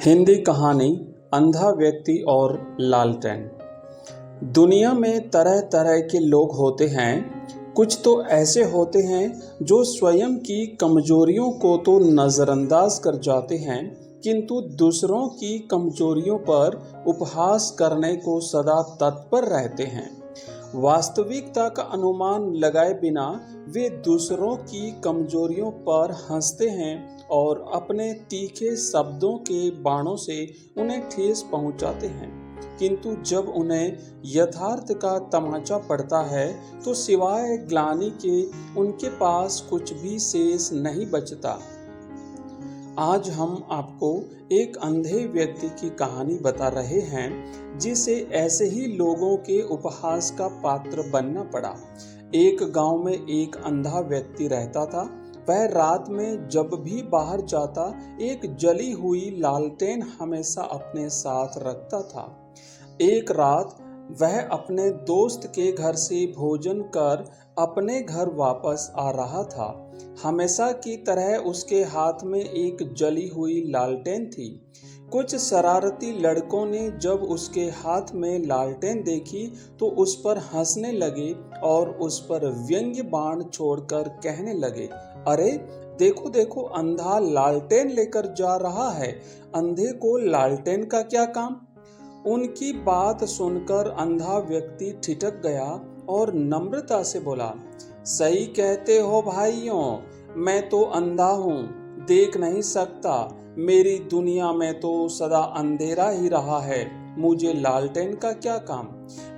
हिंदी कहानी अंधा व्यक्ति और लालटेन। दुनिया में तरह तरह के लोग होते हैं। कुछ तो ऐसे होते हैं जो स्वयं की कमजोरियों को तो नज़रअंदाज कर जाते हैं, किंतु दूसरों की कमजोरियों पर उपहास करने को सदा तत्पर रहते हैं। वास्तविकता का अनुमान लगाए बिना वे दूसरों की कमजोरियों पर हंसते हैं और अपने तीखे शब्दों के बाणों से उन्हें ठेस पहुंचाते हैं, किंतु जब उन्हें यथार्थ का तमाचा पड़ता है तो सिवाय ग्लानि के उनके पास कुछ भी शेष नहीं बचता। आज हम आपको एक अंधे व्यक्ति की कहानी बता रहे हैं जिसे ऐसे ही लोगों के उपहास का पात्र बनना पड़ा। एक गांव में एक अंधा व्यक्ति रहता था। वह रात में जब भी बाहर जाता एक जली हुई लालटेन हमेशा अपने साथ रखता था। एक रात वह अपने दोस्त के घर से भोजन कर अपने घर वापस आ रहा था। हमेशा की तरह उसके हाथ में एक जली हुई लालटेन थी। कुछ शरारती लड़कों ने जब उसके हाथ में लालटेन देखी तो उस पर हंसने लगे और उस पर व्यंग्य बाण छोड़कर कहने लगे, अरे देखो देखो, अंधा लालटेन लेकर जा रहा है, अंधे को लालटेन का क्या काम। उनकी बात सुनकर अंधा व्यक्ति ठिठक गया और नम्रता से बोला, सही कहते हो भाइयों, मैं तो अंधा हूँ, देख नहीं सकता। मेरी दुनिया में तो सदा अंधेरा ही रहा है, मुझे लालटेन का क्या काम।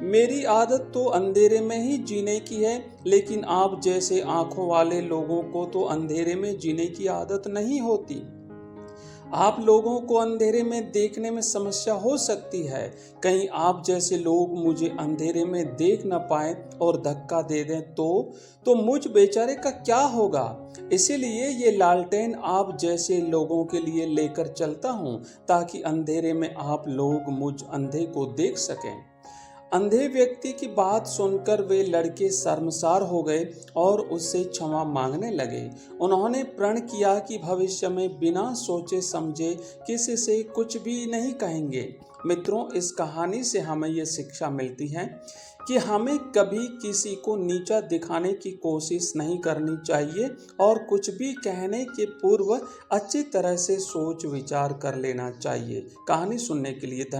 मेरी आदत तो अंधेरे में ही जीने की है, लेकिन आप जैसे आंखों वाले लोगों को तो अंधेरे में जीने की आदत नहीं होती। आप लोगों को अंधेरे में देखने में समस्या हो सकती है। कहीं आप जैसे लोग मुझे अंधेरे में देख न पाए और धक्का दे दें तो मुझ बेचारे का क्या होगा। इसीलिए ये लालटेन आप जैसे लोगों के लिए लेकर चलता हूँ, ताकि अंधेरे में आप लोग मुझ अंधे को देख सकें। अंधे व्यक्ति की बात सुनकर वे लड़के शर्मसार हो गए और उससे क्षमा मांगने लगे। उन्होंने प्रण किया कि भविष्य में बिना सोचे समझे किसी से कुछ भी नहीं कहेंगे। मित्रों, इस कहानी से हमें ये शिक्षा मिलती है कि हमें कभी किसी को नीचा दिखाने की कोशिश नहीं करनी चाहिए और कुछ भी कहने के पूर्व अच्छी तरह से सोच विचार कर लेना चाहिए। कहानी सुनने के लिए धन्यवाद।